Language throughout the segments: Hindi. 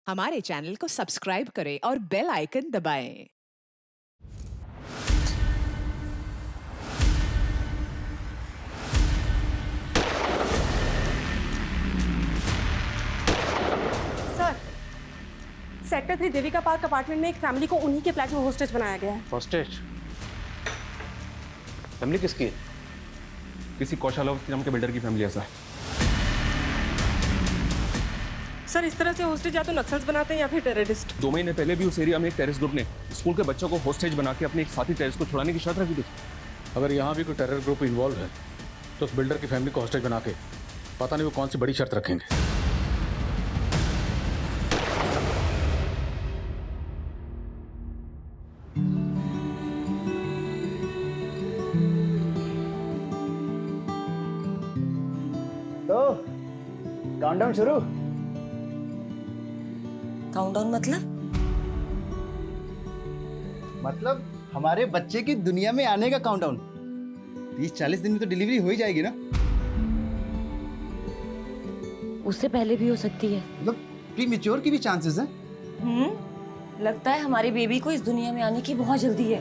हमारे चैनल को सब्सक्राइब करें और बेल आइकन दबाएं। Sir, sector 3 Devika park apartment में एक फैमिली को उन्हीं के फ्लैट में होस्टेज बनाया गया है। होस्टेज? फैमिली किसकी है? किसी कौशल नाम के बिल्डर की फैमिली ऐसा है। सर, इस तरह से होस्टेज या तो नक्सल्स बनाते हैं या फिर टेररिस्ट। 2 महीने पहले भी उस एरिया में एक टेररिस्ट ग्रुप ने स्कूल के बच्चों को होस्टेज बना के अपने एक साथी टेररिस्ट को छुड़ाने की शर्त रखी थी। अगर यहाँ भी कोई टेरर ग्रुप इन्वॉल्व है तो उस बिल्डर की फैमिली को होस्टेज बना के पता नहीं वो कौन सी बड़ी शर्त रखेंगे। तो काउंटडाउन शुरू। काउंटडाउन मतलब हमारे बच्चे की दुनिया में आने का काउंटडाउन। 30-40 दिन में तो डिलीवरी हो ही जाएगी ना। उससे पहले भी हो सकती है। मतलब प्रीमेच्योर की भी चांसेस हैं। लगता है हमारी बेबी को इस दुनिया में आने की बहुत जल्दी है।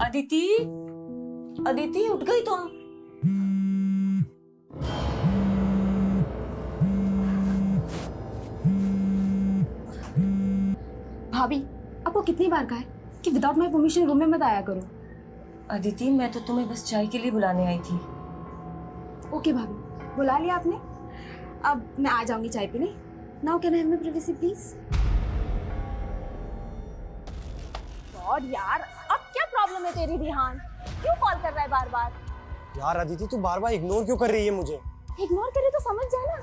अदिति, अदिति उठ गई तुम? भाभी, आपको कितनी बार कहा है कि विदाउट माय परमिशन रूम में मत आया करो। अदिति, मैं तो तुम्हें बस चाय के लिए बुलाने आई थी। ओके भाभी, बुला लिया आपने। अब मैं आ जाऊंगी चाय पीने। Now can I have my privacy please? God यार, अब क्या प्रॉब्लम है तेरी रिहान? क्यों कॉल कर रहा है बार बार? यार अदिति, तू बार बार इग्नोर क्यों कर रही है मुझे? इग्नोर करे तो समझ जा ना,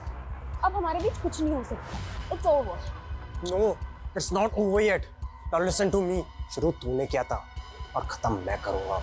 अब हमारे बीच कुछ नहीं हो सकता। It's over. No, it's not over yet. Now listen to me. शुरू तूने किया था और खत्म मैं करूंगा।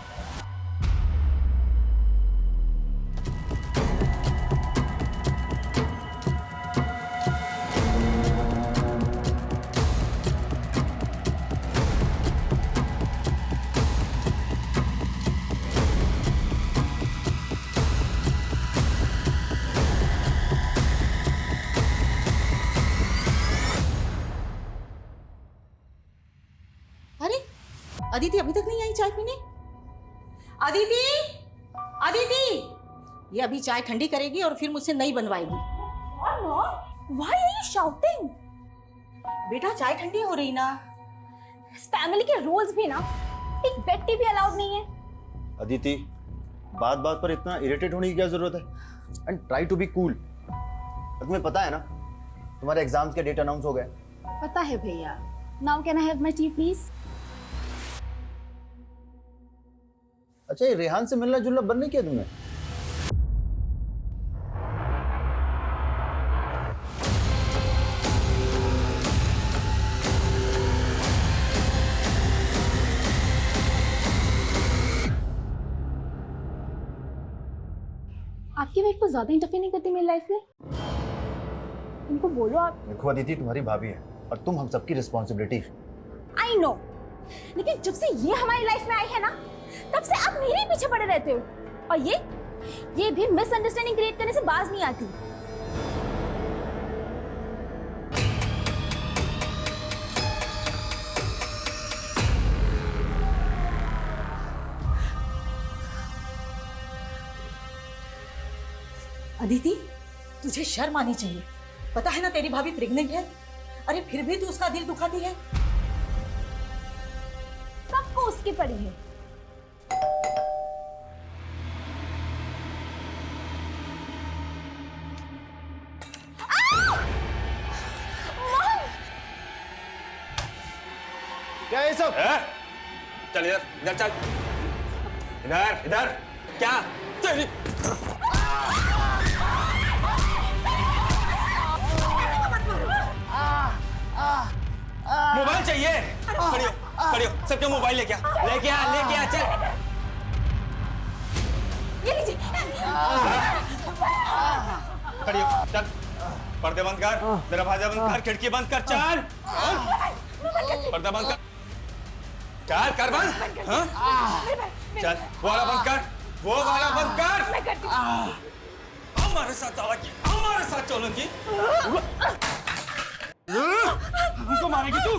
अरे अदिति अभी तक नहीं आई चाय पीने? अदिति, अदिति, ये अभी चाय ठंडी करेगी और फिर मुझसे नई बनवाएगी। Why are you shouting? बेटा, चाय ठंडी हो रही ना। इस फैमिली के रूल्स भी ना, एक बेड टी भी अलाउड नहीं है। अदिति, बात बात पर इतना इरिटेट होने की क्या जरूरत है? And try to be cool. तुम्हें पता है ना तुम्हारे एग्जाम्स के डेट अनाउंस हो गए। पता है भैया। Now can I have my T please? अच्छा, ये रेहान से मिलना जुलना बंद नहीं किया तुमने? आपकी वाइफ को ज्यादा इंटरफेयर नहीं करती मेरी लाइफ में। उनको बोलो आप। देखो अदिति, तुम्हारी भाभी है और तुम हम सबकी रिस्पॉन्सिबिलिटी। आई नो, लेकिन जब से ये हमारी लाइफ में आई है ना, तब से आप मेरे ही पीछे पड़े रहते हो। और ये भी मिसअंडरस्टैंडिंग क्रिएट करने से बाज नहीं आती। अदिति, तुझे शर्म आनी चाहिए। पता है ना तेरी भाभी प्रेग्नेंट है। अरे फिर भी तू उसका दिल दुखाती है। सबको उसकी पड़ी है। क्या है सब? चल इधर, इधर चल। इधर, इधर। क्या? चल। खड़ी हो, सबके मोबाइल लेके आ, चल। ये लीजिए। खड़ी हो, चल। पर्दे बंद कर, दरवाजा बंद कर, खिड़की बंद कर, चल। पर्दा बंद कर, चल कर बंद। हाँ? चल, वो वाला बंद कर, वो वाला बंद कर। हमारे साथ चलोगी। हमको मारेगी तू?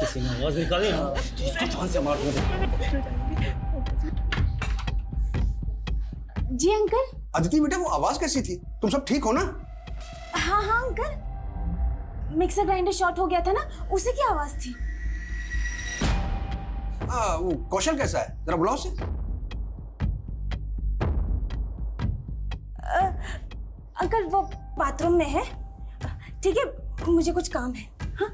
किसी ने आवाज निकाली ना, इसको जान से मार दूंगा। जी अंकल। अदिति बेटा, वो आवाज कैसी थी? तुम सब ठीक हो ना? हाँ हाँ अंकल, मिक्सर ग्राइंडर शॉर्ट हो गया था ना, उसी की आवाज थी। वो कौशल कैसा है? जरा बुलाओ उसे। अंकल वो बाथरूम में है। ठीक है, मुझे कुछ काम है। हाँ?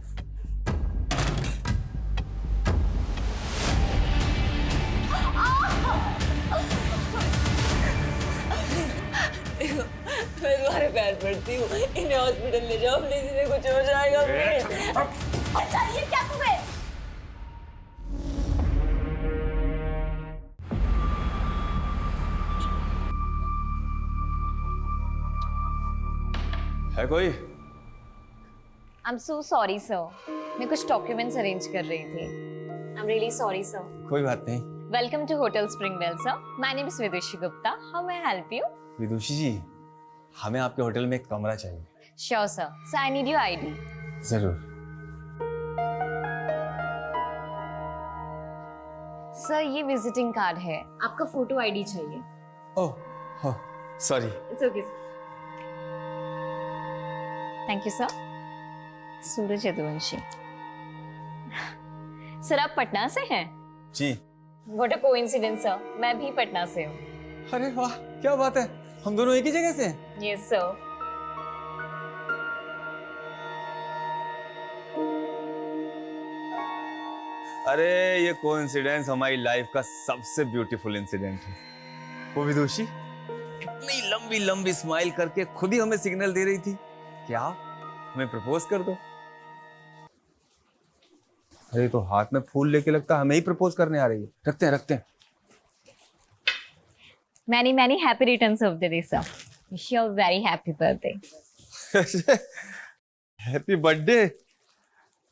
मैं तुम्हारे पैर पड़ती हूँ, इन्हें हॉस्पिटल ले जाओ प्लीज, इन्हें कुछ हो जाएगा प्लीज। अच्छा ये क्या तुम्हें? है कोई? I'm so sorry sir, मैं कुछ डॉक्यूमेंट्स अरेंज कर रही थी। I'm really sorry sir. कोई बात नहीं। Welcome to Hotel Springwell sir. My name is Vidushi Gupta. How may I help you? विदुषी जी, हमें आपके होटल में एक कमरा चाहिए। Sure sir. So I need your ID. जरूर। सर ये विजिटिंग कार्ड है, आपका फोटो आईडी चाहिए। Oh, sorry. It's okay sir. Thank you sir. Suraj Yaduvanshi. Sir आप पटना से हैं? जी। व्हाट अ कोइंसिडेंस सर, मैं भी पटना से हूँ। अरे वाह, क्या बात है, हम दोनों एक ही जगह से हैं। Yes sir. अरे ये कोइंसिडेंस हमारी लाइफ का सबसे ब्यूटीफुल इंसिडेंट है। वो विदुषी इतनी लंबी लंबी स्माइल करके खुद ही हमें सिग्नल दे रही थी कि आप हमें प्रपोज कर दो। अरे तो हाथ में फूल लेके लगता हमें ही प्रपोज करने आ रही है। रखते हैं। Many many happy returns of the day sir. Wish you a very happy birthday. Happy birthday.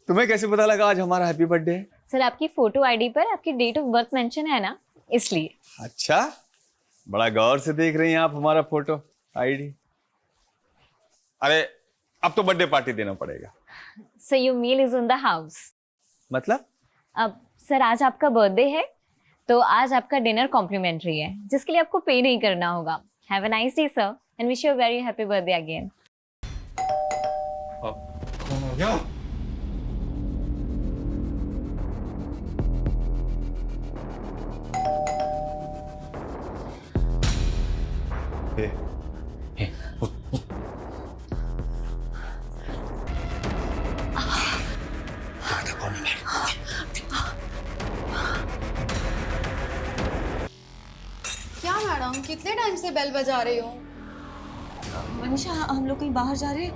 तुम्हें कैसे पता लगा आज हमारा हैप्पी बर्थडे है? सर आपकी फोटो आईडी पर आपकी डेट ऑफ बर्थ मेंशन है ना, इसलिए। अच्छा, बड़ा गौर से देख रही हैं आप हमारा फोटो आईडी। अरे अब तो बर्थडे पार्टी देना पड़ेगा। Sir your meal is in the house. मतलब? अब सर आज आपका बर्थडे है तो आज आपका डिनर कॉम्प्लीमेंट्री है, जिसके लिए आपको पे नहीं करना होगा। Have a nice day sir and wish you a very happy birthday again. कौन हो गया? क्या मैडम, कितने टाइम से बेल बजा रही हो? मनीषा हम लोग कहीं बाहर जा रहे हैं,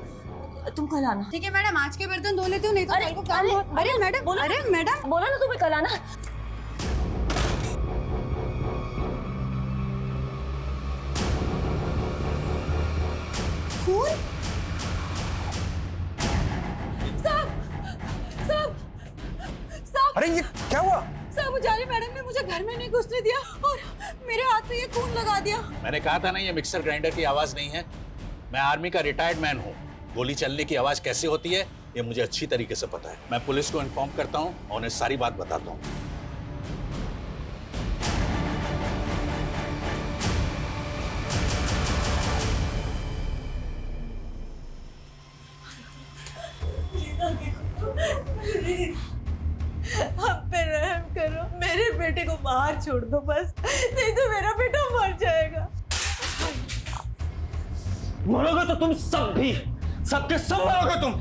तुम कल आना। ठीक है मैडम, आज के बर्तन धो लेती हूँ, नहीं तो कल को काम बहुत। अरे मैडम, अरे मैडम बोला ना तुम्हें कल आना। खून? साहब, अरे ये क्या हुआ? साहब उजाली मैडम ने मुझे घर में नहीं घुसने दिया और मेरे हाथ पे ये खून लगा दिया। मैंने कहा था ना ये मिक्सर ग्राइंडर की आवाज नहीं है। मैं आर्मी का रिटायर्ड मैन हूँ। गोली चलने की आवाज कैसे होती है ये मुझे अच्छी तरीके से पता है। मैं पुलिस को इन्फॉर्म करता हूँ और उन्हें सारी बात बताता हूँ। बाहर छोड़ दो बस, नहीं तो मेरा बेटा मर जाएगा। मरोगे तो तुम सब भी, सबके सब मरोगे तुम।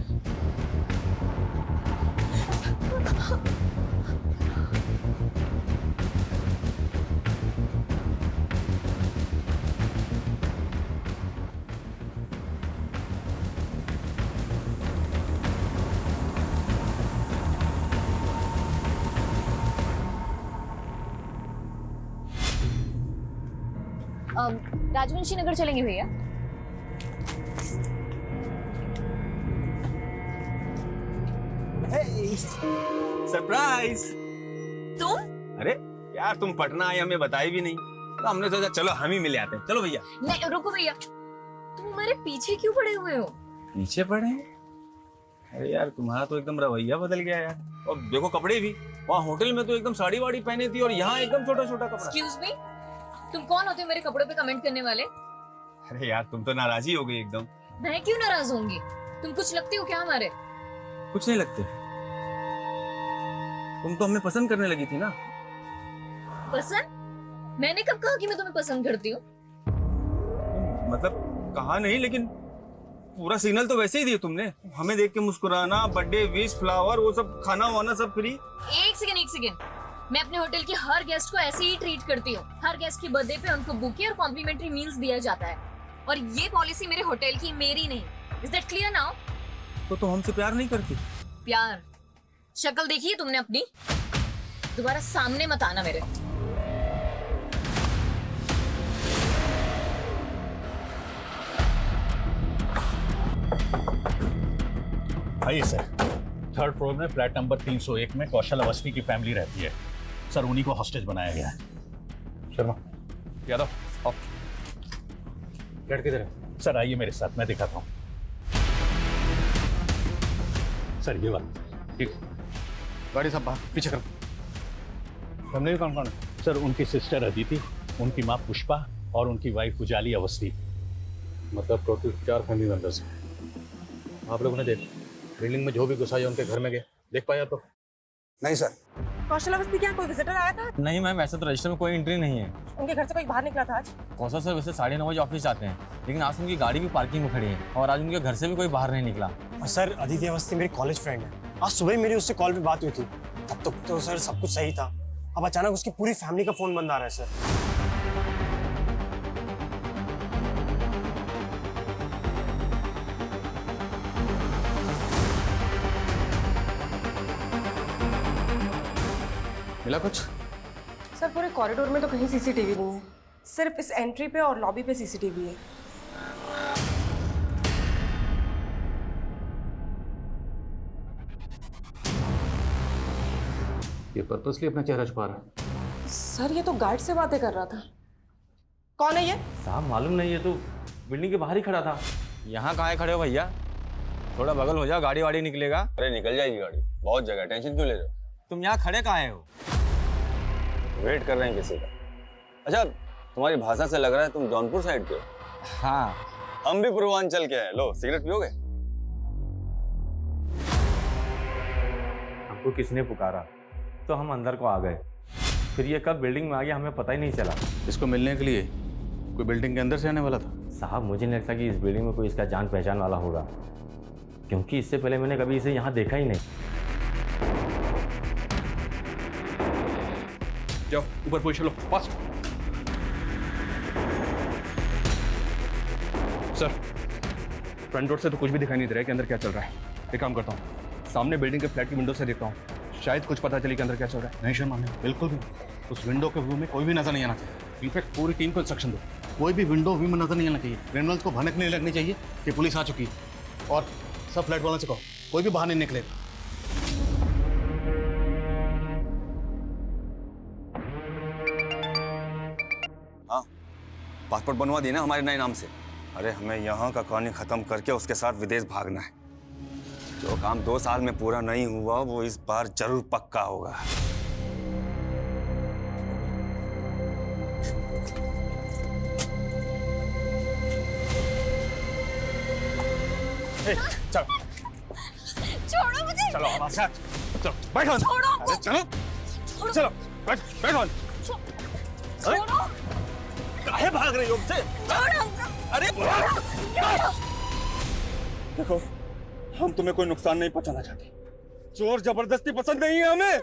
राजवंशी नगर चलेंगे भैया। सरप्राइज। तुम? अरे यार तुम पटना आई हमें बताई भी नहीं, तो हमने सोचा चलो हम ही मिले आते हैं। चलो भैया। नहीं रुको भैया, तुम हमारे पीछे क्यों पड़े हुए हो? पीछे पड़े हैं? अरे यार तुम्हारा तो एकदम रवैया बदल गया यार। और देखो कपड़े भी, वहाँ होटल में तो एकदम साड़ी वाड़ी पहने थी और यहाँ एकदम छोटा छोटा कपड़ा। एक्सक्यूज मी, तुम कौन होते हो मेरे कपड़ों पे कमेंट करने वाले? अरे यार तुम तो नाराज ही हो गई एकदम। मैं क्यों नाराज होंगी? तुम कुछ लगते हो क्या हमारे? कुछ नहीं लगते, तुम तो हमें पसंद करने लगी थी ना। पसंद? मैंने कब कहा कि मैं तुम्हें पसंद करती हूँ? मतलब कहा नहीं, लेकिन पूरा सिग्नल तो वैसे ही दिया तुमने। हमें देख के मुस्कुराना, बर्थडे विश, फ्लावर, वो सब, खाना वाना सब फ्री। एक सेकंड, मैं अपने होटल के हर गेस्ट को ऐसे ही ट्रीट करती हूँ। हर गेस्ट के बर्थडे पे उनको बुके और कॉम्प्लीमेंट्री मील्स दिया जाता है, और ये पॉलिसी मेरे होटल की, मेरी नहीं। Is that clear now? तो हमसे प्यार नहीं करती? प्यार? शक्ल देखी है तुमने अपनी? दोबारा सामने मत आना मेरे। आइए सर, थर्ड फ्लोर में फ्लैट नंबर 301 में कौशल अवस्थी की फैमिली रहती है सर। उन्हीं को हॉस्टेज बनाया गया है। शर्मा यादव आओ। फ्लैट किधर है सर? आइए मेरे साथ, मैं दिखाता हूँ सर। ये वाला। ठीक, गाड़ी सब बाहर पीछे करो। फैमिली में कौन कौन है सर? उनकी सिस्टर अदिति, उनकी माँ पुष्पा और उनकी वाइफ उजाली अवस्थी। मतलब टोटल 4 फैमिली मेंबर्स हैं। आप लोगों ने देख बिल्डिंग में जो भी घुसा है उनके घर में गए, देख पाया तो? नहीं सर। कौशल अवस्थी क्या कोई विजिटर आया था? नहीं मैम, ऐसा तो रजिस्टर में कोई एंट्री नहीं है। उनके घर से कोई बाहर निकला था आज? कौशल सर वैसे 9:30 बजे ऑफिस जाते हैं, लेकिन आज उनकी गाड़ी भी पार्किंग में खड़ी है और आज उनके घर से भी कोई बाहर नहीं निकला। सर अदिति अवस्थी मेरी कॉलेज फ्रेंड है। आज सुबह ही मेरी उससे कॉल पे बात हुई थी, तब तक तो सर सब कुछ सही था। अब अचानक उसकी पूरी फैमिली का फोन बंद आ रहा है सर। मिला कुछ? सर पूरे कॉरिडोर में तो कहीं सीसीटीवी नहीं है, सिर्फ इस एंट्री पे और लॉबी पे सीसीटीवी है। ये पर्पसली अपना चेहरा छुपा रहा है। सर ये तो गार्ड से बातें कर रहा था। कौन है ये? साहब मालूम नहीं, है तो बिल्डिंग के बाहर ही खड़ा था। यहाँ कहाँ खड़े हो भैया? थोड़ा बगल हो जाओ, गाड़ी वाड़ी निकलेगा। अरे निकल जाएगी गाड़ी, बहुत जगह, टेंशन क्यों ले रहे हो? तुम यहाँ खड़े कहाँ हो? वेट कर रहे हैं किसी का। अच्छा तुम्हारी भाषा से लग रहा है तुम जौनपुर साइड के हो। हाँ हम भी पूर्वांचल के हैं। लो सिगरेट पियोगे? हमको किसने पुकारा तो हम अंदर को आ गए, फिर ये कब बिल्डिंग में आ गया हमें पता ही नहीं चला। इसको मिलने के लिए कोई बिल्डिंग के अंदर से आने वाला था? साहब मुझे नहीं लगता कि इस बिल्डिंग में कोई इसका जान पहचान वाला होगा, क्योंकि इससे पहले मैंने कभी इसे यहाँ देखा ही नहीं। जाओ ऊपर पोजीशन लो, फास्ट। सर फ्रंट डोर से तो कुछ भी दिखाई नहीं दे रहा है कि अंदर क्या चल रहा है। एक काम करता हूँ, सामने बिल्डिंग के फ्लैट की विंडो से देखता हूँ, शायद कुछ पता चले कि अंदर क्या चल रहा है। नहीं शर्मा, बिल्कुल भी उस विंडो के व्यू में कोई भी नजर नहीं आना चाहिए। इनफैक्ट पूरी टीम को इंस्ट्रक्शन दो, कोई भी विंडो व्यू में नजर नहीं आना चाहिए। ग्रेनुअल्स को भनक नहीं लगनी चाहिए कि पुलिस आ चुकी है। और सब फ्लैट वालों से कहो कोई भी बाहर नहीं निकलेगा। हाँ पासपोर्ट बनवा दी ना हमारे नए नाम से। अरे हमें यहाँ का कहानी खत्म करके उसके साथ विदेश भागना है। जो काम 2 साल में पूरा नहीं हुआ वो इस बार जरूर पक्का होगा। चलो छोड़ो मुझे। चलो हमारे साथ चलो, बैठो। छोड़ो। अरे चलो चलो बैठो। छोड़ो। काहे भाग रही हो हमसे? अरे देखो, हम तुम्हें कोई नुकसान नहीं पहुंचाना चाहते। जोर जबरदस्ती पसंद नहीं है हमें।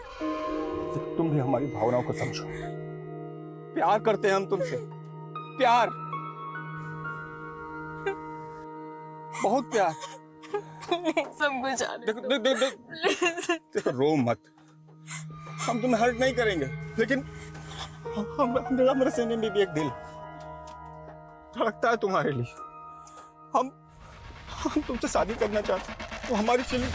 तुम भी हमारी भावनाओं को समझो। प्यार करते हैं हम तुमसे, प्यार, बहुत प्यार। सबको जाने देखो देख देख देख देखो, रो मत। हम तुम्हें हर्ट नहीं करेंगे, लेकिन हमारे सीने में भी एक दिल धड़कता है तुम्हारे लिए। हम तुमसे शादी करना चाहते हैं। तो हमारी feeling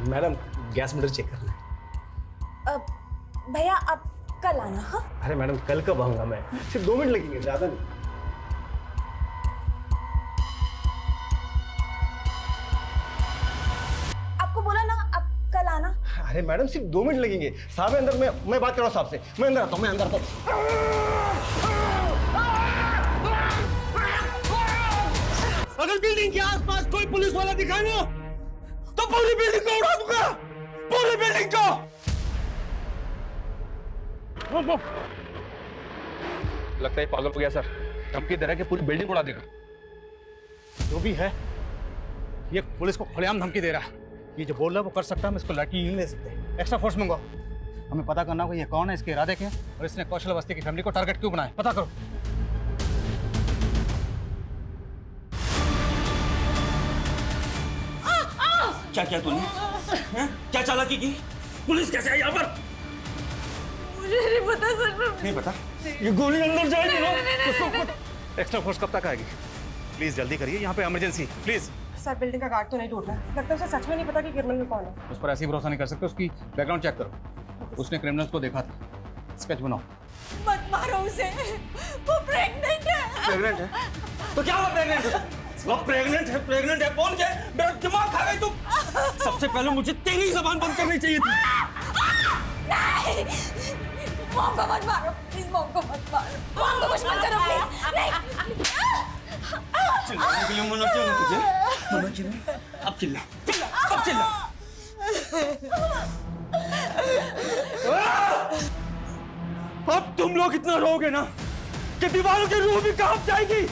madam gas meter check करना है। भैया आप कल आना। हाँ अरे मैडम कल कब आऊंगा मैं, सिर्फ 2 मिनट लगेंगे, ज्यादा नहीं। आपको बोला ना आप कल आना। अरे मैडम सिर्फ 2 मिनट लगेंगे, साहब अंदर, मैं बात कर रहा हूँ साहब से। मैं अंदर आता हूँ, मैं अंदर आता हूँ। अगर बिल्डिंग के आसपास कोई पुलिस वाला दिखाए ना, तो पूरी बिल्डिंग को उड़ा दूंगा, पूरी बिल्डिंग को। लगता है पागल हो गया सर, धमकी दे रहा है कि पूरी बिल्डिंग उड़ा देगा। जो भी है, ये पुलिस को खुलेआम धमकी दे रहा है। ये जो बोल रहा है वो कर सकता है, हम इसको लड़की नहीं ले सकते। एक्स्ट्रा फोर्स मंगवाओ। हमें पता करना होगा ये कौन है, इसके इरादे क्या हैं, और इसने कौशल अवस्थी की फैमिली को टारगेट क्यों बनाया, पता करो। क्या किया तूने? क्या चालाकी की? पुलिस कैसे आई यहाँ पर? मुझे नहीं पता सर। नहीं पता? ये गोली अंदर जाएगी ना? एक्स्ट्रा फोर्स कब तक आएगी? प्लीज जल्दी करिए, यहाँ पे इमरजेंसी, प्लीज। सर बिल्डिंग का गार्ड तो नहीं टूटा, लगता है उसे सच में नहीं पता कि क्रिमिनल कौन है। उस पर ऐसे ही भरोसा नहीं कर सकते, उसकी बैकग्राउंड चेक करो। उसने क्रिमिनल्स को देखा था। स्केच बनाओ। मत मारो उसे, वो प्रेग्नेंट है। प्रेग्नेंट है? तो क्या हुआ प्रेग्नेंट है? वो प्रेग्नेंट है, प्रेग्नेंट है, बोल के मेरा दिमाग खा गई तुम। सबसे पहले मुझे तेरी जबान बंद करनी चाहिए थी। नहीं, मॉम को मत मारो, प्लीज मॉम को मत मारो, मॉम को कुछ मत करो प्लीज। नहीं, चिल्लाने के लिए मना किया ना तुझे? मना किया ना? अब चिल्ला, चिल्ला, अब चिल्ला। अब तुम लोग इतना रोगे ना कि दीवारों की रूह भी कांप जाएगी।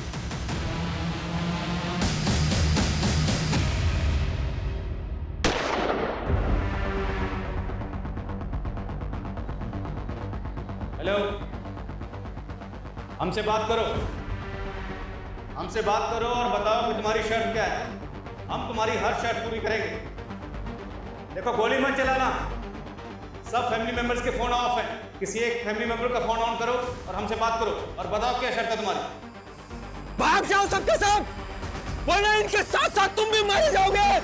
हेलो, हमसे बात करो, हमसे बात करो और बताओ कि तुम्हारी शर्त क्या है। हम तुम्हारी हर शर्त पूरी करेंगे। देखो गोली मत चलाना, सब फैमिली मेंबर्स के फोन ऑफ हैं। किसी एक फैमिली मेंबर का फोन ऑन करो और हमसे बात करो और बताओ क्या शर्त है तुम्हारी। भाग जाओ सबके सब, वरना इनके साथ साथ तुम भी मारे जाओगे।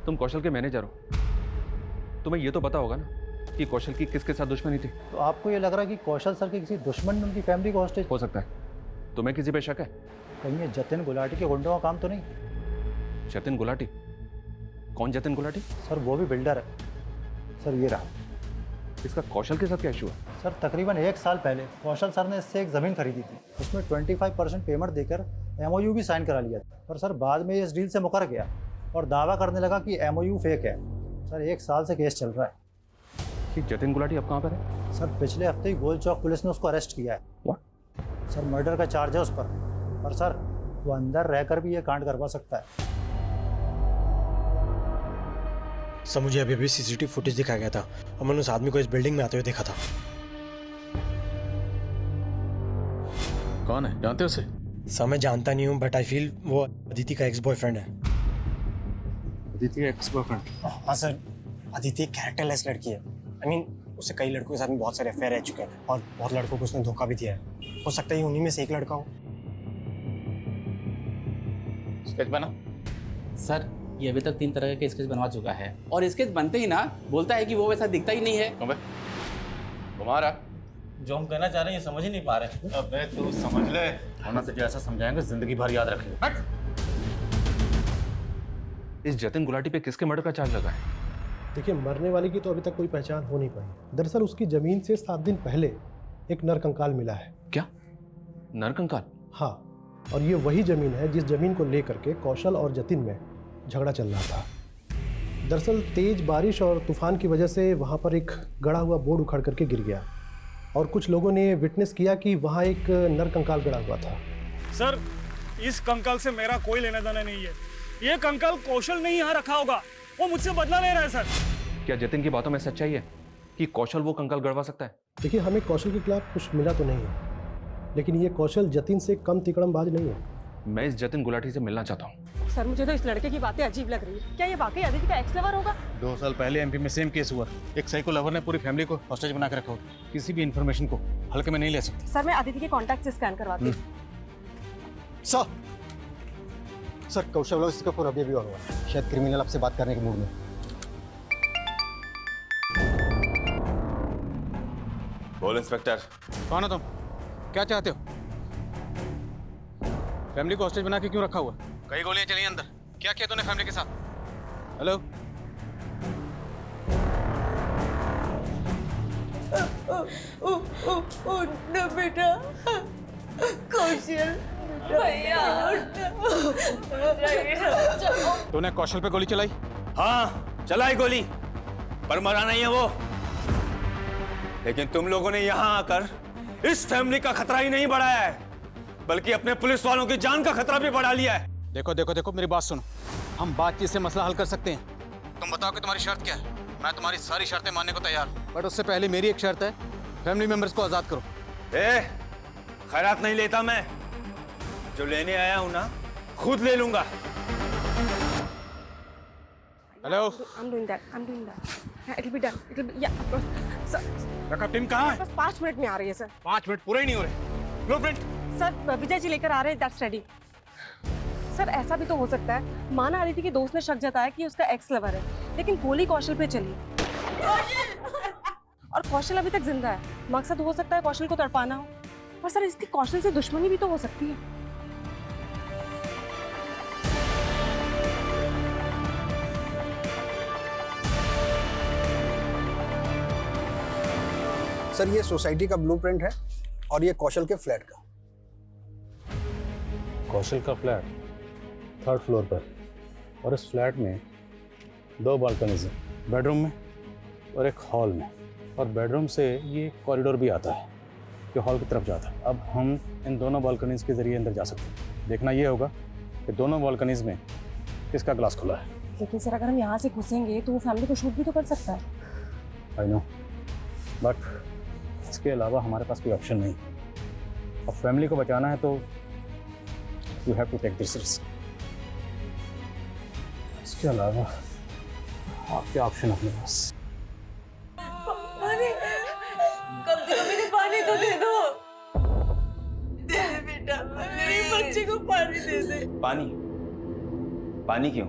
तुम कौशल के मैनेजर हो, तुम्हें ये तो पता होगा ना कि कौशल की किसके साथ दुश्मनी थी। तो आपको ये लग रहा है कि कौशल सर के किसी दुश्मन ने उनकी फैमिली को हॉस्टेज? हो सकता है। तुम्हें किसी पे शक है? कहीं ये जतिन गुलाटी के गुंडों का काम तो नहीं? जतिन गुलाटी? कौन जतिन गुलाटी? सर वो भी बिल्डर है। सर ये रहा। इसका कौशल के साथ क्या इशू है? सर तकरीबन 1 साल पहले कौशल सर ने इससे एक ज़मीन खरीदी थी, उसमें 25% पेमेंट देकर MOU भी साइन करा लिया था। पर सर बाद में ये इस डील से मुकर गया और दावा करने लगा कि MOU फेक है। सर 1 साल से केस चल रहा है। कि जतिन गुलाटी अब कहाँ पर है? सर पिछले हफ्ते ही गोल चौक पुलिस ने उसको अरेस्ट किया है। What? सर मर्डर का चार्ज है उस पर सर वो अंदर रहकर भी ये कांड करवा सकता है। सर मुझे अभी CCTV फुटेज दिखाया गया था और मैंने उस आदमी को इस बिल्डिंग में आते हुए देखा था। कौन है, जानते हो उसे? सर मैं जानता नहीं हूँ, बट आई फील वो अदिति का एक्स बॉयफ्रेंड है। Aditi ex boyfriend? हाँ सर, अदिति एक कैरेक्टरलेस लड़की है। आई मीन उससे कई लड़कों के साथ में बहुत सारे अफेयर रह चुके हैं और बहुत लड़कों को उसने धोखा भी दिया है। हो सकता है उन्हीं में से एक लड़का हो। स्केच बना? सर ये अभी तक 3 तरह के स्केच बनवा चुका है और स्केच बनते ही ना बोलता है कि वो वैसा दिखता ही नहीं है। तुम्हारा जो हम कहना चाह रहे हैं ये समझ ही नहीं पा रहे। अबे तू समझ ले, वरना तुझे ऐसा समझाएंगे जिंदगी भर याद रखेंगे। इस जतिन गुलाटी पे किसके मर्डर का चार्ज लगा है? देखिए, मरने वाले की तो अभी तक कोई पहचान हो नहीं पाई। दरअसल उसकी जमीन से 7 दिन पहले एक नरकंकाल मिला है। क्या? नरकंकाल? हाँ, और ये वही जमीन है जिस जमीन को लेकर के कौशल और जतिन में झगड़ा चल रहा था। दरअसल तेज बारिश और तूफान की वजह से वहाँ पर एक गड़ा हुआ बोर्ड उखड़ करके गिर गया और कुछ लोगों ने विटनेस किया कि वहाँ एक नरकंकाल गड़ा हुआ था। सर, इस कंकाल से मेरा कोई लेना देना नहीं है। ये कंकाल कौशल ने यहाँ रखा होगा, वो मुझसे बदला ले रहा है सर। क्या जतिन की बातों में सच्चाई है कि कौशल वो कंकाल गड़वा सकता है? देखिए, हमें कौशल के खिलाफ कुछ मिला तो नहीं है, लेकिन ये कौशल जतिन से कम तिकड़मबाज नहीं है। मैं इस जतिन गुलाटी से मिलना चाहता हूँ। सर, मुझे तो इस लड़के की बातें अजीब लग रही है। क्या ये वाकई अदिति का एक्स लवर होगा? 2 साल पहले एमपी में सेम केस हुआ। एक साइको लवर ने पूरी फैमिली को हॉस्टेज बना के रखा होता। किसी भी इंफॉर्मेशन को हल्के में नहीं ले सकते। सर, मैं अदिति के कॉन्टैक्ट से स्कैन करवाती हूँ। सर, कौशल इसका फोन अभी ऑन हुआ, शायद क्रिमिनल आपसे बात करने के मूड में। बोल इंस्पेक्टर। कौन हो तुम? क्या चाहते हो? फैमिली को हॉस्टेज बना के क्यों रखा हुआ? कई गोलियां चली अंदर। क्या किया तूने फैमिली के साथ? हेलो? उठना बेटा, कौशल भैया। तूने कौशल पे गोली चलाई? हाँ, चलाई गोली, पर मरा नहीं है वो। लेकिन तुम लोगों ने यहाँ आकर इस फैमिली का खतरा ही नहीं बढ़ाया है, बल्कि अपने पुलिस वालों की जान का खतरा भी बढ़ा लिया है। देखो देखो देखो, मेरी बात सुनो। हम बातचीत से मसला हल कर सकते हैं। तुम बताओ कि तुम्हारी शर्त क्या है। मैं तुम्हारी सारी शर्तें मानने को तैयार हूँ, बट उससे पहले मेरी एक शर्त है, फैमिली मेंबर्स को आजाद करो। खैरात नहीं लेता मैं, जो लेने आया हूँ ना खुद ले लूंगा। Hello? I'm doing that. It'll be done. Yeah, of course. Sir, backup team कहाँ है? बस 5 मिनट में आ रही है सर। 5 मिनट पूरे ही नहीं हो रहे। ब्लूप्रिंट? सर, विजय जी लेकर आ रहे हैं। That's ready. सर, ऐसा भी तो हो सकता है, माना अदिति के दोस्त ने शक जताया कि उसका एक्स लवर है, लेकिन गोली कौशल पे चली और कौशल अभी तक जिंदा है। मकसद हो सकता है कौशल को तड़पाना हो, पर सर इसकी कौशल से दुश्मनी भी तो हो सकती है। सर, ये सोसाइटी का ब्लूप्रिंट है और ये कौशल के फ्लैट का। कौशल का फ्लैट 3rd फ्लोर पर, और इस फ्लैट में 2 बालकनीज हैं, बेडरूम में और एक हॉल में, और बेडरूम से ये कॉरिडोर भी आता है जो हॉल की तरफ जाता है। अब हम इन दोनों बालकनीज के जरिए अंदर जा सकते हैं। देखना ये होगा कि दोनों बालकनीज में किसका ग्लास खुला है। लेकिन सर, अगर हम यहाँ से घुसेंगे तो वो फैमिली को शूट भी तो कर सकता है। आई नो, बट इसके अलावा हमारे पास कोई ऑप्शन नहीं। अब फैमिली को बचाना है तो you have to take this risk. इसके अलावा आपके ऑप्शन अपने पास। पानी, कम से कम इन्हें पानी तो दे दो। दे दे बेटा, मेरे बच्चे को पानी दे दे। पानी? पानी क्यों?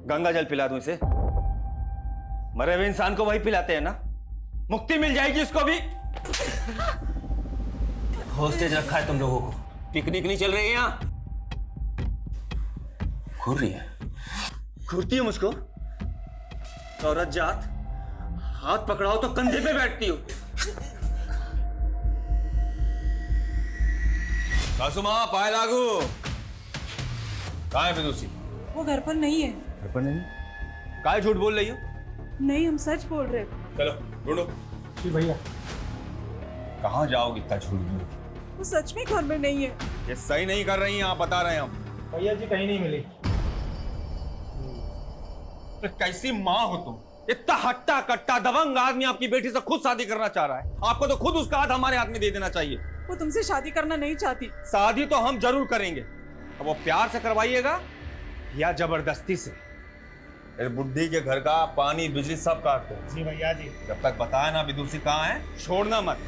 गंगा जल पिला दूं इसे? मरे हुए इंसान को वही पिलाते हैं ना, मुक्ति मिल जाएगी उसको भी। हॉस्टेज रखा है तुम लोगों को, पिकनिक नहीं चल रही है यहाँ। घूर रही है, घूरती हो मुझको। औरत जात, हाथ पकड़ाओ तो कंधे पे बैठती हो। सासू माँ, पाए लागू। कहाँ है फिदूसी? वो घर पर नहीं है। घर पर नहीं? काहे झूठ बोल रही हो? नहीं, हम सच बोल रहे। चलो ढूंढो। जी भैया। कहाँ जाओगे इतना झूठ बोल? वो सच में घर में नहीं है। ये सही नहीं कर रही हैं आप, बता रहे हैं हम। भैया जी, कहीं नहीं मिली। तो कैसी माँ हो तुम? इतना हट्टा कट्टा दबंग आदमी आपकी बेटी से खुद शादी करना चाह रहा है। आपको तो खुद उसका हाथ हमारे हाथ में दे देना चाहिए। वो तुमसे शादी करना नहीं चाहती। शादी तो हम जरूर करेंगे, अब वो प्यार से करवाइएगा या जबरदस्ती से। इस बुड्ढी के घर का पानी बिजली सब काट दो। जी भैया जी। जब तक बताए ना विदुषी कहाँ है, छोड़ना मत।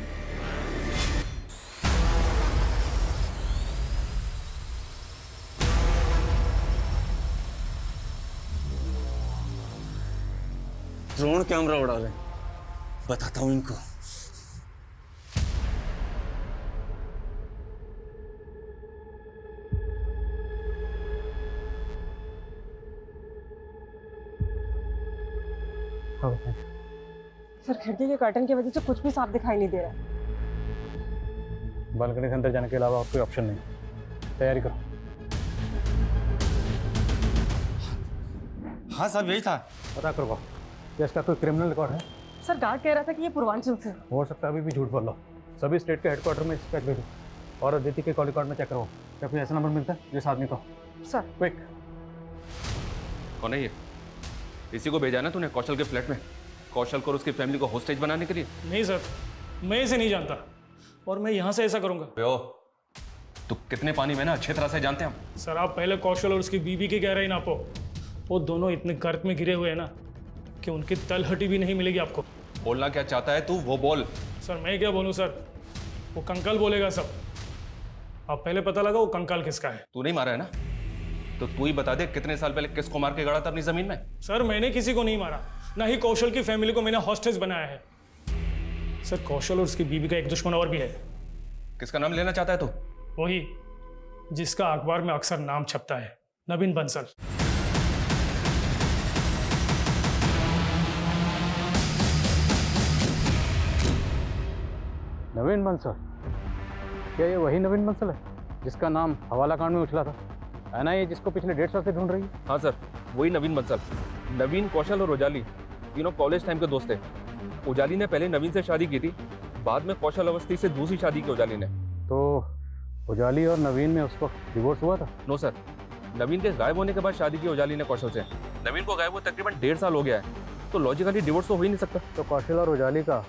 ड्रोन कैमरा उड़ा रहे, बताता हूं इनको। दिखाओ अपने। सर खिड़की के कर्टन की वजह से कुछ भी साफ दिखाई नहीं दे रहा है। बालकनी से अंदर जाने के अलावा और कोई ऑप्शन नहीं। तैयारी करो। हाँ साहब यही था। पता करो क्या इसका कोई क्रिमिनल रिकॉर्ड है? सर गार्ड कह रहा था कि ये पूर्वांचल से। हो सकता है अभी भी झूठ बोल लो। सभी स्टेट के हेडक्वार्टर में चेक भेजो और अदिति के कॉल रिकॉर्ड में चेक करो। क्या कोई ऐसा नंबर मिलता है जिस आदमी को? Sir quick. कौन है ये? इसी को भेजा ना तूने कौशल के फ्लैट में, कौशल को और उसकी फैमिली को होस्टेज बनाने के लिए? नहीं सर, मैं इसे नहीं जानता और मैं यहाँ से ऐसा करूँगा। तू कितने पानी में ना अच्छी तरह से जानते हैं हम। सर आप पहले कौशल और उसकी बीवी की गहराई नापो। वो दोनों इतने गर्त में गिरे हुए हैं ना कि उनकी तलहटी भी नहीं मिलेगी आपको। बोलना क्या चाहता है तू वो बोल। सर मैं क्या बोलूँ सर, वो कंकाल बोलेगा सब। आप पहले पता लगा वो कंकाल किसका है। तू नहीं मारा है ना, तो तू ही बता दे कितने साल पहले किसको मार के गड़ा था अपनी जमीन में। सर मैंने किसी को नहीं मारा, ना ही कौशल की फैमिली को मैंने हॉस्टेज बनाया है। सर कौशल और उसकी बीवी का एक दुश्मन और भी है। किसका नाम लेना चाहता है तू? वही जिसका अखबार में अक्सर नाम छपता है, नवीन बंसल। नवीन बंसल? क्या ये वही नवीन बंसल है जिसका नाम हवाला कांड में उछला था? है ना ये जिसको पिछले 1.5 साल से ढूंढ रही है? हाँ सर, वही नवीन बंसल। नवीन, कौशल और उजाली तीनों कॉलेज टाइम के दोस्त थे। उजाली ने पहले नवीन से शादी की थी, बाद में कौशल अवस्थी से दूसरी शादी की उजाली ने। तो उजाली और नवीन में उस वक्त डिवोर्स हुआ था? नो सर, नवीन के गायब होने के बाद शादी की उजाली ने कौशल से। नवीन को गायब हुए तकरीबन 1.5 साल हो गया है, तो लॉजिकली डिवोर्स तो हो ही नहीं सकता। तो कौशल और उजाली का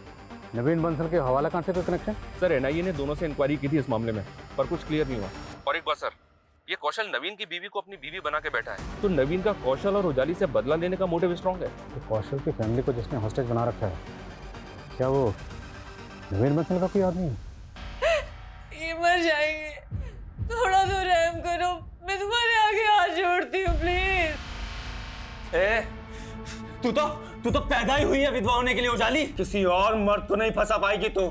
नवीन बंसल के हवाला कांड से कोई कनेक्शन? सर एनआईए ने दोनों से इंक्वायरी की थी इस मामले में, पर कुछ क्लियर नहीं हुआ। और एक बात सर, ये कौशल नवीन की बीवी को अपनी बीवी बना के बैठा है, तो नवीन का कौशल और उजाली से बदला लेने का मोटिव स्ट्रॉन्ग है। तो कौशल की फैमिली को जिसने हॉस्टेज बना रखा है, क्या वो नवीन बंसल का कोई आदमी है? ये मर जाएंगे, थोड़ा तो रहम करो, मैं तुम्हारे आगे हाथ जोड़ती हूँ प्लीज। तू तो पैदा ही हुई है विधवा होने के लिए उजाली। किसी और मर्द को नहीं फंसा पाएगी तू।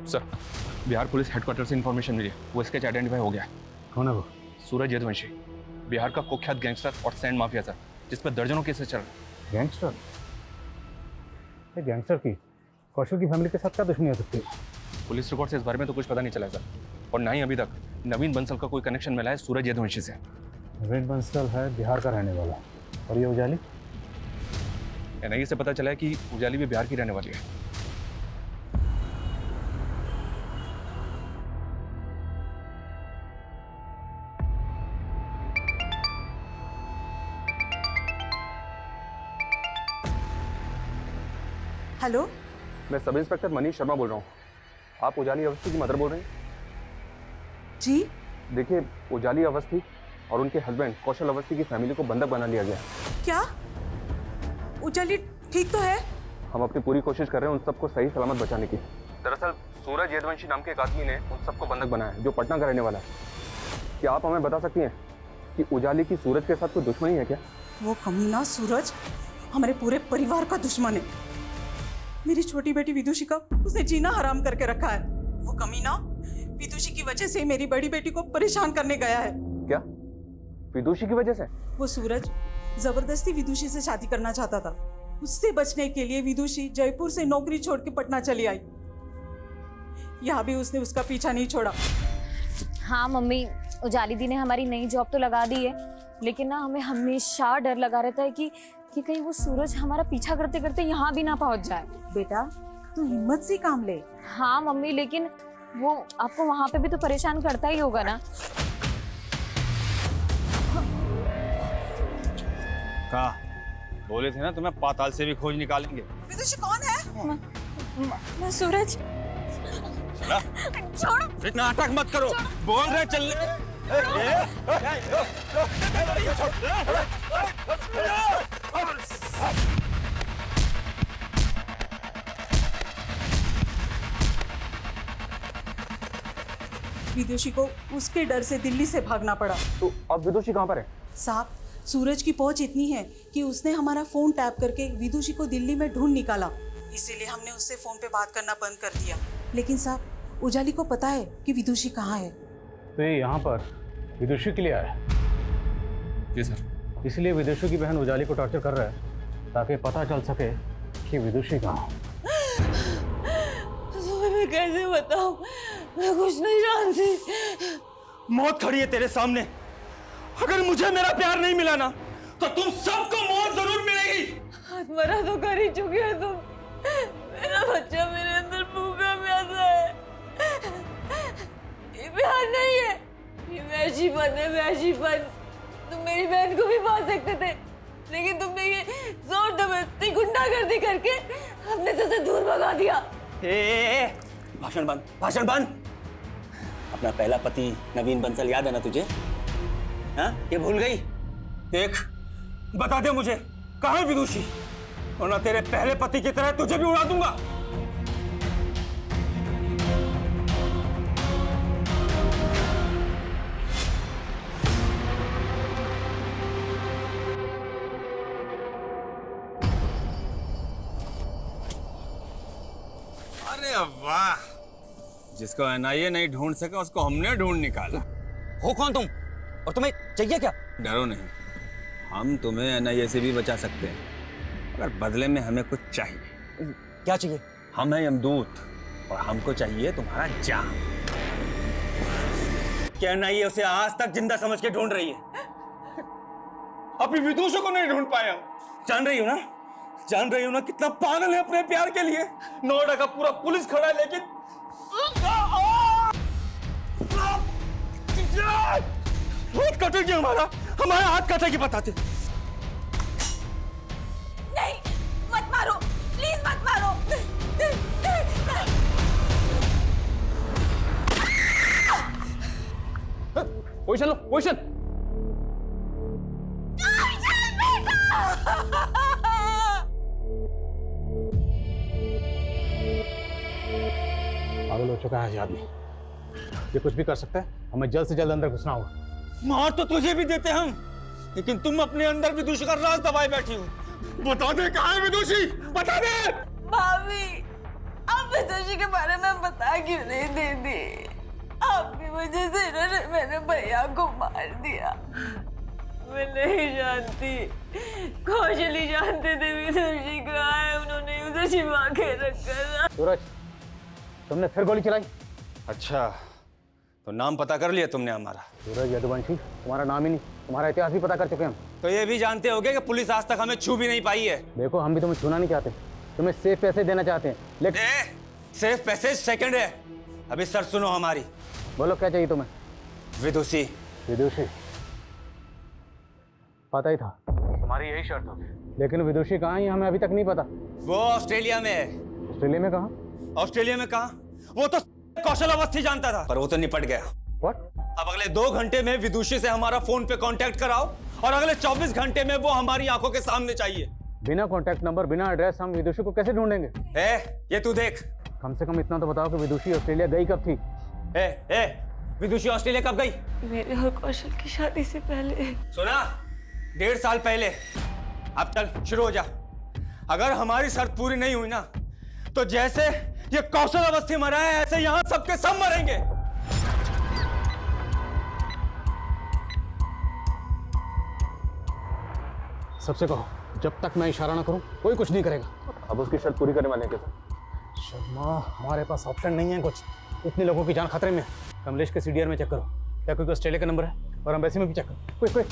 सर बिहार पुलिस हेडक्वार्टर से इंफॉर्मेशन मिली, वो स्केच आइडेंटिफाई हो गया है। कौन है वो? सूरज यदुवंशी, बिहार का कुख्यात गैंगस्टर और सैंड माफिया सर, जिस पर दर्जनों केसेस चल रहे। गैंगस्टर? ये गैंगस्टर की कौशल की फैमिली के साथ क्या दुश्मनी हो सकती है? पुलिस रिकॉर्ड से इस बारे में तो कुछ पता नहीं चला सर, और ना ही अभी तक नवीन बंसल का कोई कनेक्शन मिला है सूरज यदुवंशी से। नवीन बंसल है बिहार का रहने वाला, और ये उजाली? एनआईए से पता चला है कि उजाली भी बिहार की रहने वाली है। हेलो, मैं सब इंस्पेक्टर मनीष शर्मा बोल रहा हूँ। आप उजाली अवस्थी की मदर बोल रहे हैं? जी देखिए, उजाली अवस्थी और उनके हस्बैंड कौशल अवस्थी की फैमिली को बंधक बना लिया गया। क्या? उजाली ठीक तो है? हम अपनी पूरी कोशिश कर रहे हैं उन सबको सही सलामत बचाने की। दरअसल सूरज यदुवंशी नाम के एक आदमी ने उन सबको बंधक बनाया है, जो पटना का रहने वाला है। क्या आप हमें बता सकती हैं कि उजाली की सूरज के साथ कोई दुश्मनी है क्या? वो कमीना सूरज हमारे पूरे परिवार का दुश्मन है। मेरी छोटी बेटी विदुषी का उसने जीना हराम करके रखा है। वो कमीना विदुषी की वजह से मेरी बड़ी बेटी को परेशान करने गया है। क्या? विदुषी की वजह से? वो सूरज जबरदस्ती विदुषी से शादी करना चाहता था। उससे बचने के लिए विदुषी जयपुर से नौकरी छोड़ के पटना चली आई। यहाँ भी उसने उसका पीछा नहीं छोड़ा। हाँ मम्मी, उजाली दी ने हमारी नई जॉब तो लगा दी है, लेकिन ना हमें हमेशा डर लगा रहता है कि कहीं वो सूरज हमारा पीछा करते करते यहाँ भी ना पहुँच जाए। बेटा तू हिम्मत से काम ले। हाँ मम्मी, लेकिन वो आपको वहाँ पे भी तो परेशान करता ही होगा ना। कहा बोले थे ना तुम्हें पाताल से भी खोज निकालेंगे। विदुषी कौन है? मैं सूरज। छोड़ो। इतना नाटक मत करो, बोल रहे चल। विदुषी को उसके डर से दिल्ली से भागना पड़ा। तो अब विदुषी कहाँ पर है? साहब, सूरज की पहुंच इतनी है कि उसने हमारा फोन टैप करके विदुषी को दिल्ली में ढूंढ निकाला। इसीलिए हमने उससे फोन पे बात करना बंद कर दिया। लेकिन साहब, उजाली को पता है कि विदुषी कहाँ है। तो ये यहाँ पर विदुषी के लिए आया है। जी सर। इसलिए विदुषी की बहन उजाली को टॉर्चर कर रहा है ताकि पता चल सके कि विदुषी कहाँ है। मैं कैसे बताऊं, मैं कुछ नहीं जानती। मौत खड़ी है तेरे सामने। अगर मुझे मेरा प्यार नहीं मिला ना तो तुम सबको मौत जरूर मिलेगी। मरा तो कर ही चुके हो तुम। मेरा बच्चा मेरे अंदर भूखा प्यासा है। ये प्यार नहीं है, ये वैशीपन है, वैशीपन। तुम मेरी बहन को भी पा सकते थे, लेकिन तुमने ये जोर जबरदस्ती गुंडागर्दी करके अपने से दूर भगा दिया। भाषण बंद, भाषण बंद। अपना पहला पति नवीन बंसल याद है ना तुझे? हाँ, ये भूल गई? देख, बता दे मुझे कहाँ है विदुषी, वरना तेरे पहले पति की तरह तुझे भी उड़ा दूंगा। अरे वाह, जिसको एनआईए नहीं ढूंढ सका उसको हमने ढूंढ निकाला। हो कौन तुम और तुम्हें चाहिए क्या? डरो नहीं, हम तुम्हें एनआईए से भी बचा सकते हैं, अगर बदले में हमें कुछ चाहिए। क्या चाहिए? हम हैं यमदूत और हमको चाहिए तुम्हारा जान। क्या एनआईए उसे आज तक जिंदा समझ के ढूंढ रही है? अभी विदुषी को नहीं ढूंढ पाया। जान रही हो ना, जान रही हो ना कितना पागल है अपने प्यार के लिए। नोएडा का पूरा पुलिस खड़ा है, लेकिन हाथ कटेगी हमारा हाथ कटेगी, बताते। नहीं, मत मारो, प्लीज मत मारो। पोजीशन लो, पोजीशन। पागल हो चुका है ये आदमी, ये कुछ भी कर सकता है। हमें जल्द से जल्द अंदर घुसना होगा। मार तो तुझे भी देते हम, लेकिन तुम अपने अंदर विदुषी का राज दबाए बैठी हो। बता दे कहाँ है विदुषी, बता दे। भाभी, आप विदुषी के बारे में बता क्यों नहीं देती? आपकी वजह से इन्होंने मेरे भैया को मार दिया। मैं नहीं जानती, कौशली जानते थे विदुषी कहाँ है, उन्होंने उसे छिपा के रखा था। सूरज, तुमने फिर गोली चलाई? अच्छा, तो नाम पता कर लिया तुमने हमारा? सूरज यदुवंशी, तुम्हारा नाम ही नहीं, तुम्हारा इतिहास भी पता कर चुके हम। तो ये भी जानते होगे कि पुलिस आज तक हमें छू भी नहीं पाई है। देखो, हम भी तुम्हें छूना नहीं चाहते, तुम्हें सेफ पैसे देना चाहते हैं, लेकिन सेफ पैसे सेकंड है, अभी सर सुनो हमारी। बोलो क्या चाहिए तुम्हें? विदुषी। विदुषी? पता ही था तुम्हारी यही शर्त होगी, लेकिन विदुषी कहाँ है हमें अभी तक नहीं पता। वो ऑस्ट्रेलिया में है। ऑस्ट्रेलिया में कहाँ? ऑस्ट्रेलिया में कहाँ? वो तो कौशल अवस्थी जानता था, पर वो तो निपट गया। What? अब अगले 2 घंटे में विदुषी से हमारा फोन पे कांटेक्ट कराओ और अगले 24 घंटे में वो हमारी आंखों के सामने चाहिए। बिना कांटेक्ट नंबर, बिना एड्रेस हम विदुषी को कैसे ढूंढेंगे? ये तू देख। कम से कम इतना तो बताओ कि विदुषी ऑस्ट्रेलिया गई कब थी? विदुषी ऑस्ट्रेलिया कब गई? मेरे और कौशल की शादी से पहले। सुना, 1.5 साल पहले। अब चल शुरू हो जा। अगर हमारी शर्त पूरी नहीं हुई ना, तो जैसे ये कौशल अवस्थी मरा है, ऐसे यहां सबके सब मरेंगे। सबसे कहो, जब तक मैं इशारा ना करूं कोई कुछ नहीं करेगा। अब उसकी शर्त पूरी करने वाले हैं कैसे? शर्मा, हमारे पास ऑप्शन नहीं है कुछ, इतने लोगों की जान खतरे में। कमलेश के सीडीआर में चेक करो, क्या कोई ऑस्ट्रेलिया का नंबर है? और एम्बेसी में भी चेक करो, क्विक क्विक।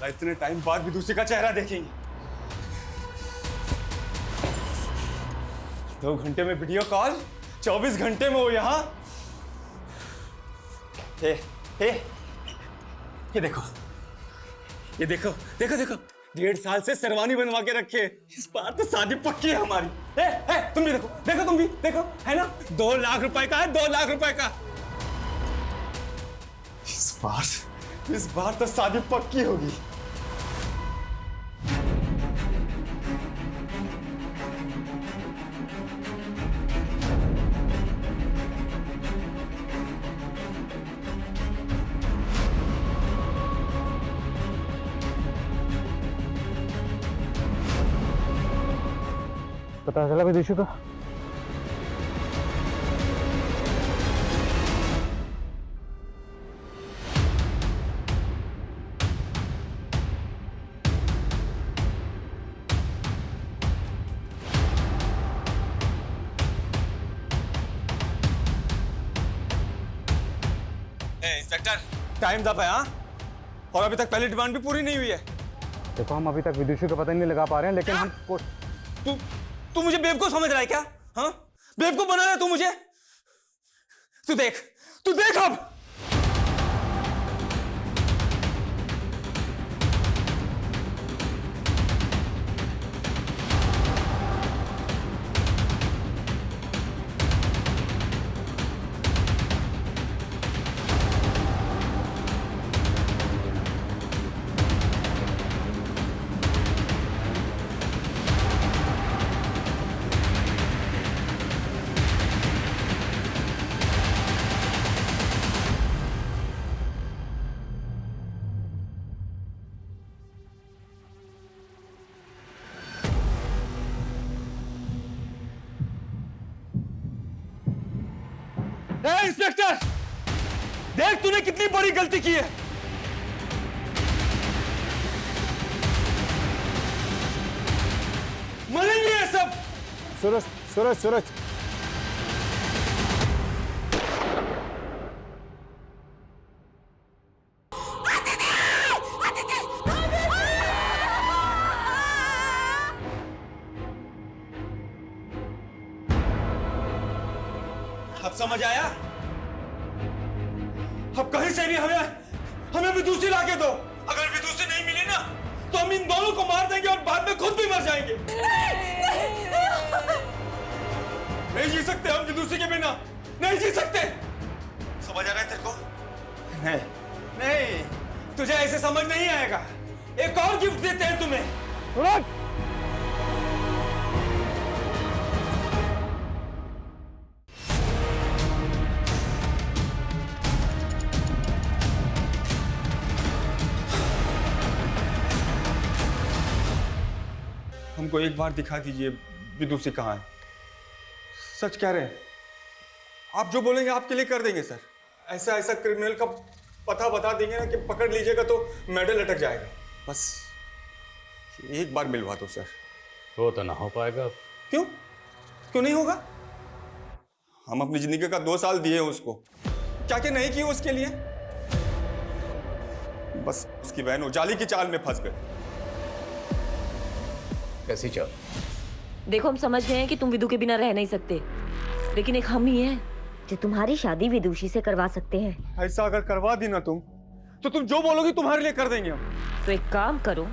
इतने टाइम बाद विदुषी का चेहरा देखेंगे। 2 घंटे में वीडियो कॉल, 24 घंटे में वो यहाँ। ये देखो, ये देखो, देखो देखो, 1.5 साल से शेरवानी बनवा के रखे। इस बार तो शादी पक्की है हमारी। तुम भी देखो, देखो तुम भी देखो, है ना? 2 लाख रुपए का है, 2 लाख रुपए का। इस बार तो शादी पक्की होगी। पता चला विदुषी का? इंस्पेक्टर, टाइम दब है हाँ? और अभी तक पहली डिमांड भी पूरी नहीं हुई है। देखो हम अभी तक विदुषी का पता नहीं लगा पा रहे हैं, लेकिन हम तू मुझे बेवकूफ समझ रहा है क्या? हाँ, बेवकूफ बना रहा है तू मुझे। तू देख अब। इंस्पेक्टर, देख तूने कितनी बड़ी गलती की है। मरेंगे ये सब। सूरज अब समझ आया? अब कहीं से भी हमें विदुषी लाके दो। अगर विदुषी नहीं मिली ना तो हम इन दोनों को मार देंगे और बाद में खुद भी मर जाएंगे। नहीं जी सकते हम विदुषी के बिना, नहीं जी सकते। समझ आ रहा है तेरे को? नहीं, तुझे ऐसे समझ नहीं आएगा। एक और गिफ्ट देते हैं तुम्हें। हमको एक बार दिखा दीजिए विदुषी कहाँ है। सच कह रहे हैं, आप जो बोलेंगे आपके लिए कर देंगे सर। ऐसा क्रिमिनल का पता बता देंगे ना कि पकड़ लीजिएगा तो मेडल लटक जाएगा। बस एक बार मिलवा दो सर। वो तो ना हो पाएगा। क्यों नहीं होगा? हम अपनी जिंदगी का 2 साल दिए उसको, क्या क्या नहीं किए उसके लिए। बस उसकी बहन उजाली की चाल में फंस गए। कैसी चाल? देखो हम समझ गए हैं कि तुम विदु के बिना रह नहीं सकते, लेकिन एक हम ही हैं जो तुम्हारी शादी विदुषी से करवा सकते हैं। ऐसा अगर करवा दी ना तुम, तो तुम जो बोलोगी तुम्हारे लिए कर देंगे हम। तो एक काम करो,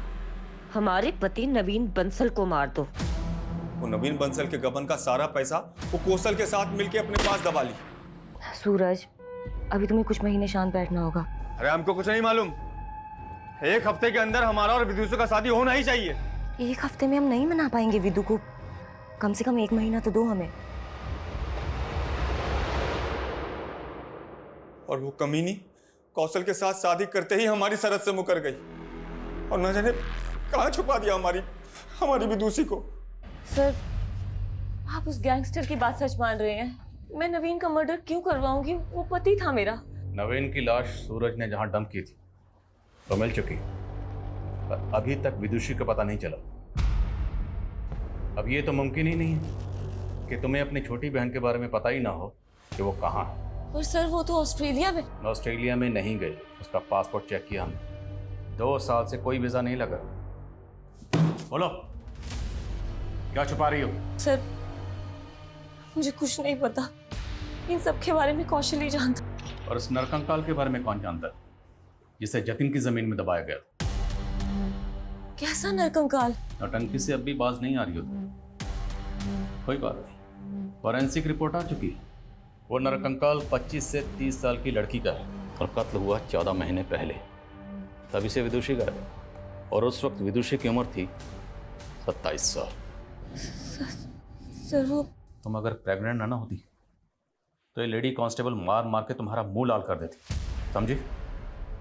हमारे पति नवीन बंसल को मार दो। वो नवीन बंसल के गबन का सारा पैसा वो कौशल के साथ मिलके अपने पास दबा ली। सूरज, अभी तुम्हें कुछ महीने शांत बैठना होगा। अरे हमको कुछ नहीं मालूम। 1 हफ्ते के अंदर हमारा और विदुषी का शादी होना ही चाहिए। 1 हफ्ते में हम नहीं मना पाएंगे विदु को, कम से कम 1 महीना तो दो हमें। और वो कमीनी कौशल के साथ शादी करते ही हमारी सरहद से मुकर गई और न जाने कहाँ छुपा दिया हमारी विदुषी को। सर, आप उस गैंगस्टर की बात सच मान रहे हैं? मैं नवीन का मर्डर क्यों करवाऊंगी? वो पति था मेरा। नवीन की लाश सूरज ने जहां डंप की थी तो मिल चुकी, पर अभी तक विदुषी का पता नहीं चला। अब ये तो मुमकिन ही नहीं है कि तुम्हें अपनी छोटी बहन के बारे में पता ही ना हो कि वो कहाँ है। पर सर वो तो ऑस्ट्रेलिया में। ऑस्ट्रेलिया में नहीं गई, उसका पासपोर्ट चेक किया हमने, 2 साल से कोई वीजा नहीं लगा। बोलो, क्या छुपा रही हो? सर, मुझे कुछ नहीं पता, इन सब के बारे में कौशल ही जानता। और उस नरकंकाल के बारे में कौन जानता है जिसे जतिन की जमीन में दबाया गया? कैसा नरकंकाल? नौटंकी से अब भी बाज नहीं आ रही होती। कोई बात नहीं, फॉरेंसिक रिपोर्ट आ चुकी है। वो नरकंकाल 25 से 30 साल की लड़की का है और कत्ल हुआ 14 महीने पहले। तभी से विदुषी का है और उस वक्त विदुषी की उम्र थी 27 साल। सर वो तुम अगर प्रेग्नेंट ना होती तो ये लेडी कांस्टेबल मार मार के तुम्हारा मुंह लाल कर देती। समझी?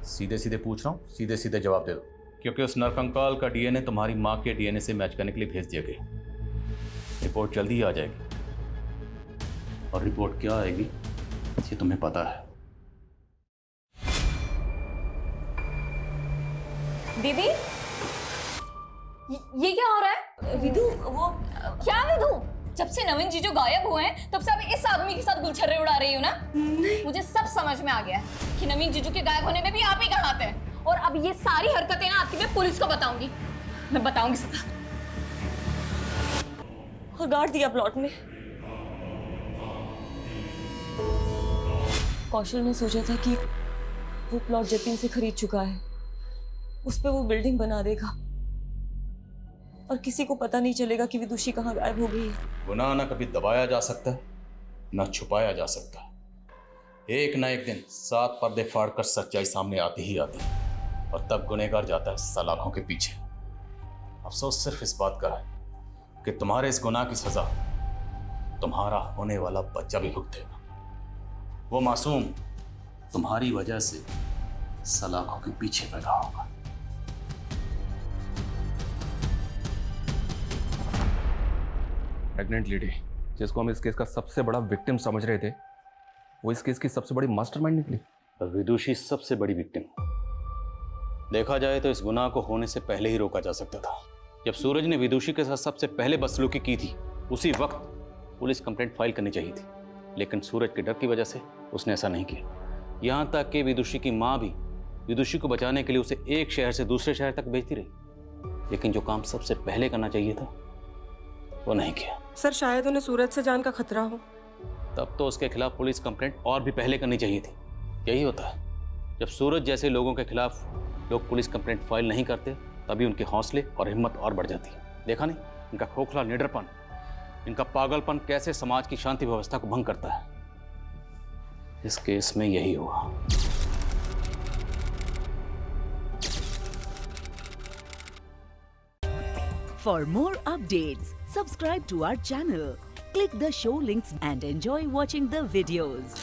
सीधे सीधे पूछ रहा हूँ, सीधे सीधे जवाब दे दो, क्योंकि उस नरकंकाल का डीएनए तुम्हारी माँ के डीएनए से मैच करने के लिए भेज दिया गया। रिपोर्ट जल्दी ही आ जाएगी। और रिपोर्ट क्या आएगी ये तुम्हें पता है। दीदी, ये क्या हो रहा है? विदु, वो क्या विदु? जब से नवीन जीजू गायब हुए हैं तब से आप इस आदमी के साथ गुलछर्रे उड़ा रही हो ना? मुझे सब समझ में आ गया है कि नवीन जीजू के गायब होने में भी आप ही का हाथ है। और अब ये सारी हरकतें ना आपकी मैं पुलिस को बताऊंगी। मैं बताऊंगी सबका। और गाड़ दिया प्लॉट में। कौशल ने सोचा था कि वो प्लॉट जतिन से खरीद चुका है, उस पे वो बिल्डिंग बना देगा और किसी को पता नहीं चलेगा कि विदुषी कहाँ गायब हो गई है। गुनाह ना कभी दबाया जा सकता है ना छुपाया जा सकता। एक ना एक दिन 7 पर्दे फाड़कर सच्चाई सामने आती ही आती है और तब गुनहगार जाता है सलाखों के पीछे। अफसोस सिर्फ इस बात का है कि तुम्हारे इस गुनाह की सजा तुम्हारा होने वाला बच्चा भी भुगतेगा। वो मासूम तुम्हारी वजह से सलाखों के पीछे पैदा होगा। प्रेग्नेंट लेडी जिसको हम इस केस का सबसे बड़ा विक्टिम समझ रहे थे, वो इस केस की सबसे बड़ी मास्टरमाइंड निकली। विदुषी सबसे बड़ी विक्टिम। देखा जाए तो इस गुनाह को होने से पहले ही रोका जा सकता था। जब सूरज ने विदुषी के साथ सबसे पहले बदसलूकी की थी उसी वक्त पुलिस कंप्लेंट फाइल करनी चाहिए थी, लेकिन सूरज के डर की वजह से उसने ऐसा नहीं किया। यहाँ तक कि विदुषी की माँ भी विदुषी को बचाने के लिए उसे एक शहर से दूसरे शहर तक भेजती रही, लेकिन जो काम सबसे पहले करना चाहिए था वो नहीं किया। सर शायद उन्हें सूरज से जान का खतरा हो। तब तो उसके खिलाफ पुलिस कंप्लेंट और भी पहले करनी चाहिए थी। यही होता है जब सूरज जैसे लोगों के खिलाफ लोग पुलिस कंप्लेंट फाइल नहीं करते, तभी उनके हौसले और हिम्मत और बढ़ जाती है। देखा नहीं इनका खोखला निडरपन, इनका पागलपन कैसे समाज की शांति व्यवस्था को भंग करता है। इस केस में यही हुआ। For more updates, subscribe to our channel, click the show links and enjoy watching the videos.